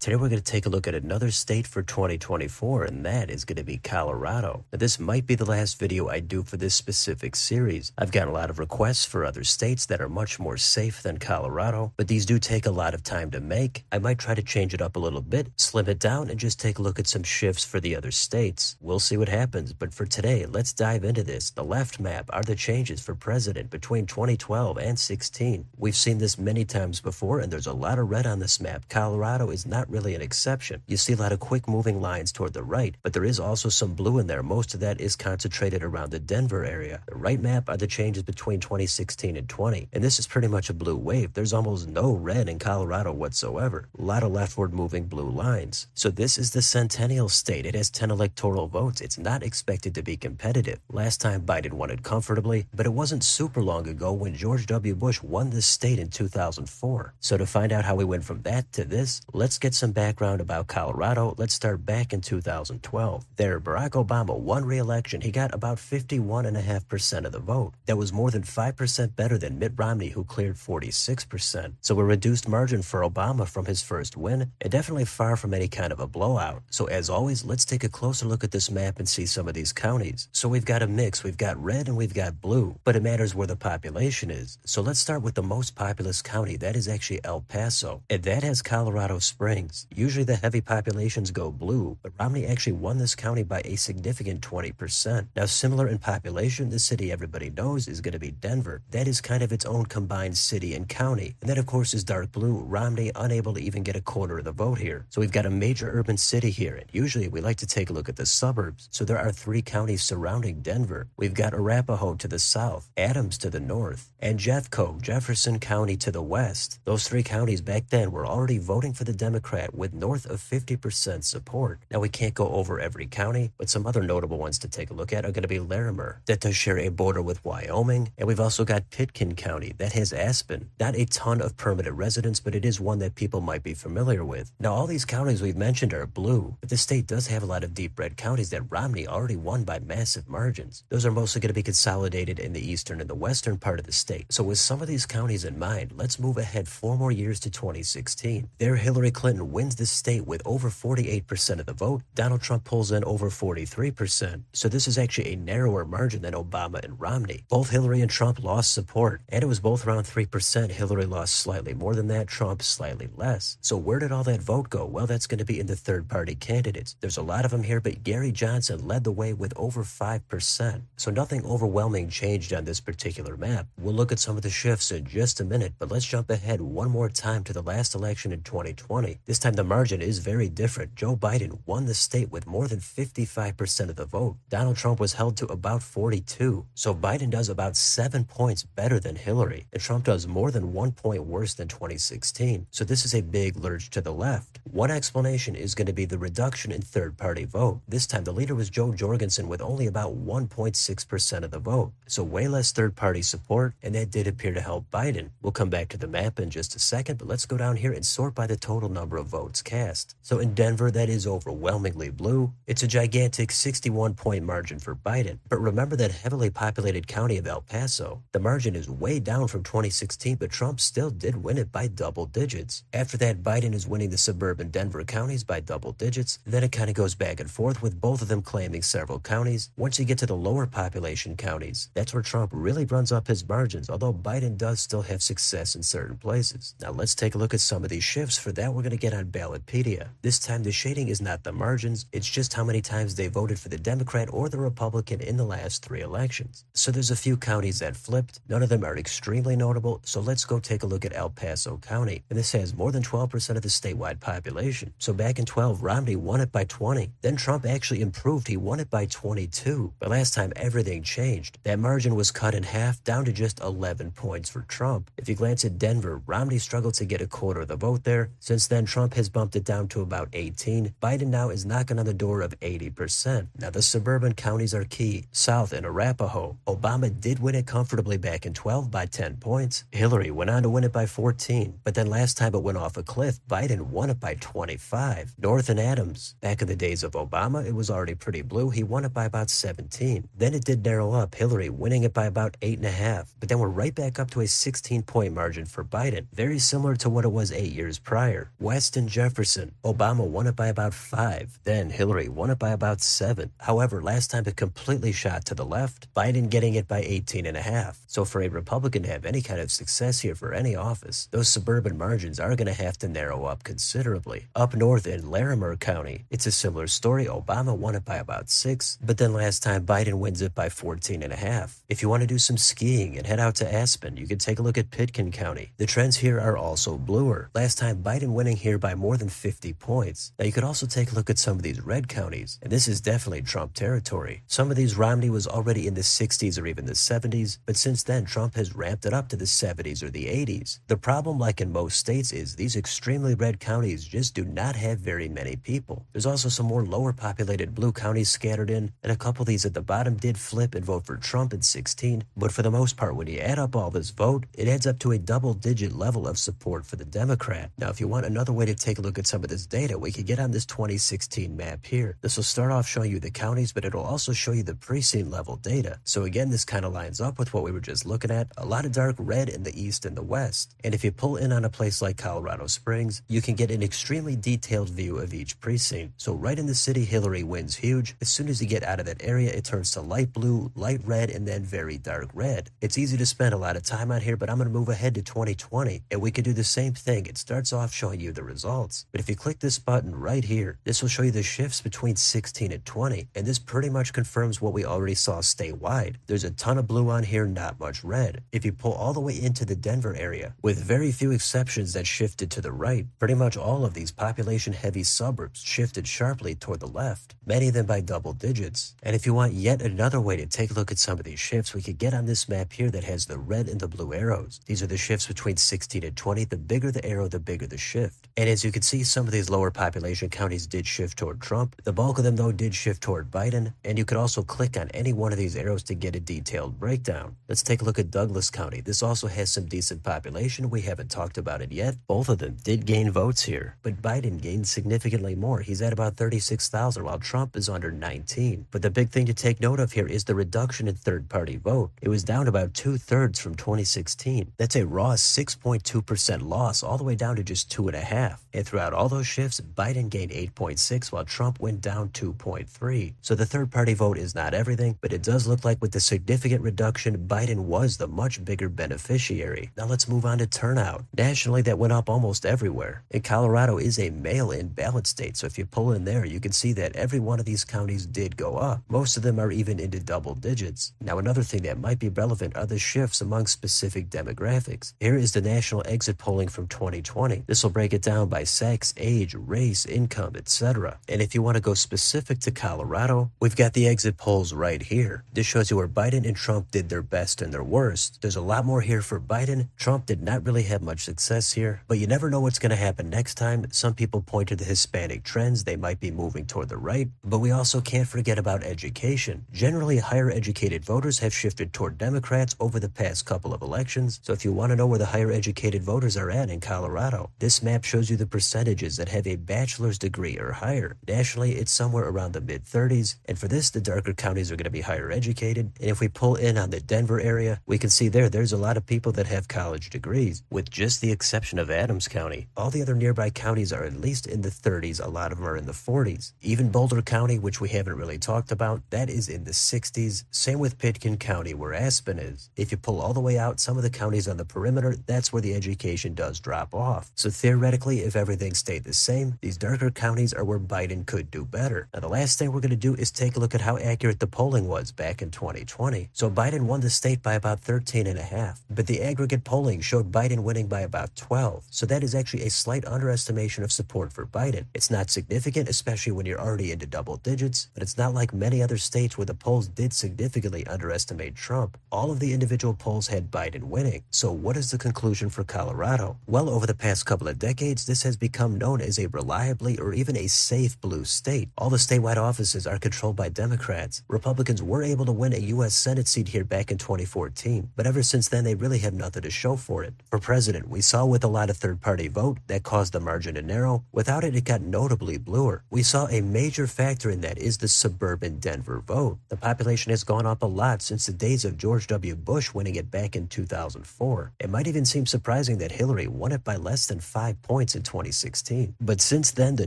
Today we're going to take a look at another state for 2024, and that is going to be Colorado. Now this might be the last video I do for this specific series. I've gotten a lot of requests for other states that are much more safe than Colorado, but these do take a lot of time to make. I might try to change it up a little bit, slim it down, and just take a look at some shifts for the other states. We'll see what happens, but for today, let's dive into this. The left map are the changes for president between 2012 and 16. We've seen this many times before, and there's a lot of red on this map. Colorado is not really an exception. You see a lot of quick moving lines toward the right, but there is also some blue in there. Most of that is concentrated around the Denver area. The right map are the changes between 2016 and 20, and this is pretty much a blue wave. There's almost no red in Colorado whatsoever. A lot of leftward moving blue lines. So this is the Centennial State. It has 10 electoral votes. It's not expected to be competitive. Last time Biden won it comfortably, but it wasn't super long ago when George W. Bush won this state in 2004. So to find out how we went from that to this, let's get some background about Colorado. Let's start back in 2012. There, Barack Obama won re-election. He got about 51.5% of the vote. That was more than 5% better than Mitt Romney, who cleared 46%. So a reduced margin for Obama from his first win, and definitely far from any kind of a blowout. So as always, let's take a closer look at this map and see some of these counties. So we've got a mix. We've got red and we've got blue, but it matters where the population is. So let's start with the most populous county. That is actually El Paso, and that has Colorado Springs. Usually the heavy populations go blue, but Romney actually won this county by a significant 20%. Now, similar in population, the city everybody knows is going to be Denver. That is kind of its own combined city and county. And that, of course, is dark blue. Romney unable to even get a quarter of the vote here. So we've got a major urban city here, and usually we like to take a look at the suburbs. So there are 3 counties surrounding Denver. We've got Arapahoe to the south, Adams to the north, and Jeffco, Jefferson County, to the west. Those 3 counties back then were already voting for the Democrat with north of 50% support. Now, we can't go over every county, but some other notable ones to take a look at are going to be Larimer. That does share a border with Wyoming. And we've also got Pitkin County. That has Aspen. Not a ton of permanent residents, but it is one that people might be familiar with. Now, all these counties we've mentioned are blue, but the state does have a lot of deep red counties that Romney already won by massive margins. Those are mostly going to be consolidated in the eastern and the western part of the state. So with some of these counties in mind, let's move ahead 4 more years to 2016. There, Hillary Clinton wins the state with over 48% of the vote. Donald Trump pulls in over 43%. So this is actually a narrower margin than Obama and Romney. Both Hillary and Trump lost support, and it was both around 3%. Hillary lost slightly more than that, Trump slightly less. So where did all that vote go? Well, that's going to be in the third-party candidates. There's a lot of them here, but Gary Johnson led the way with over 5%. So nothing overwhelming changed on this particular map. We'll look at some of the shifts in just a minute, but let's jump ahead one more time to the last election in 2020. This time the margin is very different. Joe Biden won the state with more than 55% of the vote. Donald Trump was held to about 42. So Biden does about 7 points better than Hillary, and Trump does more than 1 point worse than 2016. So this is a big lurch to the left. One explanation is going to be the reduction in third-party vote. This time the leader was Joe Jorgensen with only about 1.6% of the vote. So way less third-party support, and that did appear to help Biden. We'll come back to the map in just a second, but let's go down here and sort by the total number of votes cast. So in Denver, that is overwhelmingly blue. It's a gigantic 61-point margin for Biden. But remember that heavily populated county of El Paso. The margin is way down from 2016, but Trump still did win it by double digits. After that, Biden is winning the suburban Denver counties by double digits. Then it kind of goes back and forth with both of them claiming several counties. Once you get to the lower population counties, that's where Trump really runs up his margins, although Biden does still have success in certain places. Now let's take a look at some of these shifts. For that, we're going to get on Ballotpedia. This time the shading is not the margins, it's just how many times they voted for the Democrat or the Republican in the last 3 elections. So there's a few counties that flipped. None of them are extremely notable, so let's go take a look at El Paso County. And this has more than 12% of the statewide population. So back in 12, Romney won it by 20. Then Trump actually improved. He won it by 22. But last time, everything changed. That margin was cut in half, down to just 11 points for Trump. If you glance at Denver, Romney struggled to get a quarter of the vote there. Since then, Trump has bumped it down to about 18. Biden now is knocking on the door of 80%. Now, the suburban counties are key. South and Arapahoe. Obama did win it comfortably back in 12 by 10 points. Hillary went on to win it by 14. But then last time it went off a cliff, Biden won it by at 25. North and Adams. Back in the days of Obama, it was already pretty blue. He won it by about 17. Then it did narrow up, Hillary winning it by about 8.5. But then we're right back up to a 16-point margin for Biden, very similar to what it was 8 years prior. West and Jefferson. Obama won it by about 5. Then Hillary won it by about 7. However, last time it completely shot to the left, Biden getting it by 18.5. So for a Republican to have any kind of success here for any office, those suburban margins are going to have to narrow up considerably. Up north in Larimer County, it's a similar story. Obama won it by about 6, but then last time Biden wins it by 14.5. If you want to do some skiing and head out to Aspen, you can take a look at Pitkin County. The trends here are also bluer. Last time Biden winning here by more than 50 points. Now you could also take a look at some of these red counties, and this is definitely Trump territory. Some of these Romney was already in the 60s or even the 70s, but since then Trump has ramped it up to the 70s or the 80s. The problem, like in most states, is these extremely red counties just do not have very many people. There's also some more lower populated blue counties scattered in, and a couple of these at the bottom did flip and vote for Trump in 16, but for the most part, when you add up all this vote, it adds up to a double-digit level of support for the Democrat. Now, if you want another way to take a look at some of this data, we could get on this 2016 map here. This will start off showing you the counties, but it'll also show you the precinct level data. So again, this kind of lines up with what we were just looking at, a lot of dark red in the east and the west. And if you pull in on a place like Colorado Springs, you can get an extremely detailed view of each precinct. So right in the city, Hillary wins huge. As soon as you get out of that area, it turns to light blue, light red, and then very dark red. It's easy to spend a lot of time on here, but I'm going to move ahead to 2020, and we can do the same thing. It starts off showing you the results. But if you click this button right here, this will show you the shifts between 16 and 20, and this pretty much confirms what we already saw statewide. There's a ton of blue on here, not much red. If you pull all the way into the Denver area, with very few exceptions that shifted to the right, pretty much all of these population-heavy suburbs shifted sharply toward the left, many of them by double digits. And if you want yet another way to take a look at some of these shifts, we could get on this map here that has the red and the blue arrows. These are the shifts between 16 and 20. The bigger the arrow, the bigger the shift. And as you can see, some of these lower population counties did shift toward Trump. The bulk of them, though, did shift toward Biden. And you could also click on any one of these arrows to get a detailed breakdown. Let's take a look at Douglas County. This also has some decent population. We haven't talked about it yet. Both of them did gain votes here, but Biden gained significantly more. He's at about 36,000, while Trump is under 19. But the big thing to take note of here is the reduction in third-party vote. It was down about 2/3 from 2016. That's a raw 6.2% loss, all the way down to just 2.5. And throughout all those shifts, Biden gained 8.6, while Trump went down 2.3. So the third-party vote is not everything, but it does look like with the significant reduction, Biden was the much bigger beneficiary. Now let's move on to turnout. Nationally, that went up almost everywhere. And Colorado is a mail-in ballot state, so if you pull in there, you can see that every one of these counties did go up. Most of them are even into double digits. Now another thing that might be relevant are the shifts among specific demographics. Here is the national exit polling from 2020. This will break it down by sex, age, race, income, etc. And if you want to go specific to Colorado, we've got the exit polls right here. This shows you where Biden and Trump did their best and their worst. There's a lot more here for Biden. Trump did not really have much success here, but you never know what's going to happen next time. Some people point to the Hispanic trends. They might be moving toward the right, but we also can't forget about education. Generally, higher educated voters have shifted toward Democrats over the past couple of elections. So if you want to know where the higher educated voters are at in Colorado, this map shows you the percentages that have a bachelor's degree or higher. Nationally, it's somewhere around the mid-30s, and for this, the darker counties are going to be higher educated. And if we pull in on the Denver area, we can see there's a lot of people that have college degrees, with just the exception of Adams County. All the other nearby counties are at least in the 30s. A lot of them are in the 40s. Even Boulder County, which we haven't really talked about, that is in the 60s. Same with Pitkin County, where Aspen is. If you pull all the way out, some of the counties on the perimeter, that's where the education does drop off. So theoretically, if everything stayed the same, these darker counties are where Biden could do better. Now, the last thing we're going to do is take a look at how accurate the polling was back in 2020. So Biden won the state by about 13.5, but the aggregate polling showed Biden winning by about 12. So that is actually a slight underestimation of support for Biden. It's not significant, especially when you're already into double digits, but it's not like many other states where the polls did significantly underestimate Trump. All of the individual polls had Biden winning. So what is the conclusion for Colorado? Well, over the past couple of decades, this has become known as a reliably or even a safe blue state. All the statewide offices are controlled by Democrats. Republicans were able to win a U.S. Senate seat here back in 2014, but ever since then, they really have nothing to show for it. For president, we saw with a lot of third-party vote, that caused the margin margin to narrow. Without it, it got notably bluer. We saw a major factor in that is the suburban Denver vote. The population has gone up a lot since the days of George W. Bush winning it back in 2004. It might even seem surprising that Hillary won it by less than 5 points in 2016. But since then, the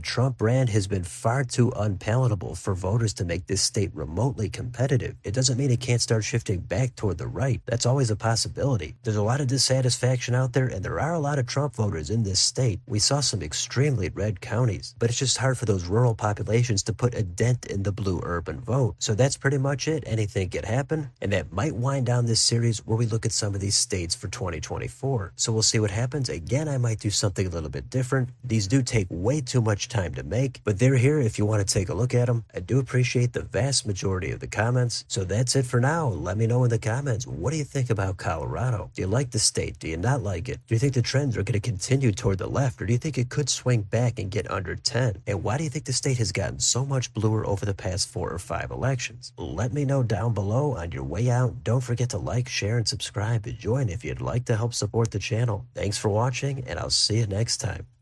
Trump brand has been far too unpalatable for voters to make this state remotely competitive. It doesn't mean it can't start shifting back toward the right. That's always a possibility. There's a lot of dissatisfaction out there, and there are a lot of Trump voters in this state. We saw some extremely red counties, but it's just hard for those rural populations to put a dent in the blue urban vote. So that's pretty much it. Anything could happen, and that might wind down this series where we look at some of these states for 2024. So we'll see what happens. Again, I might do something a little bit different. These do take way too much time to make, but they're here if you want to take a look at them. I do appreciate the vast majority of the comments. So that's it for now. Let me know in the comments, what do you think about Colorado? Do you like the state? Do you not like it? Do you think the trends are going to continue toward the left, or do you think it could swing back and get under 10? And why do you think the state has gotten so much bluer over the past 4 or 5 elections? Let me know down below. On your way out, don't forget to like, share, and subscribe, and join if you'd like to help support the channel. Thanks for watching, and I'll see you next time.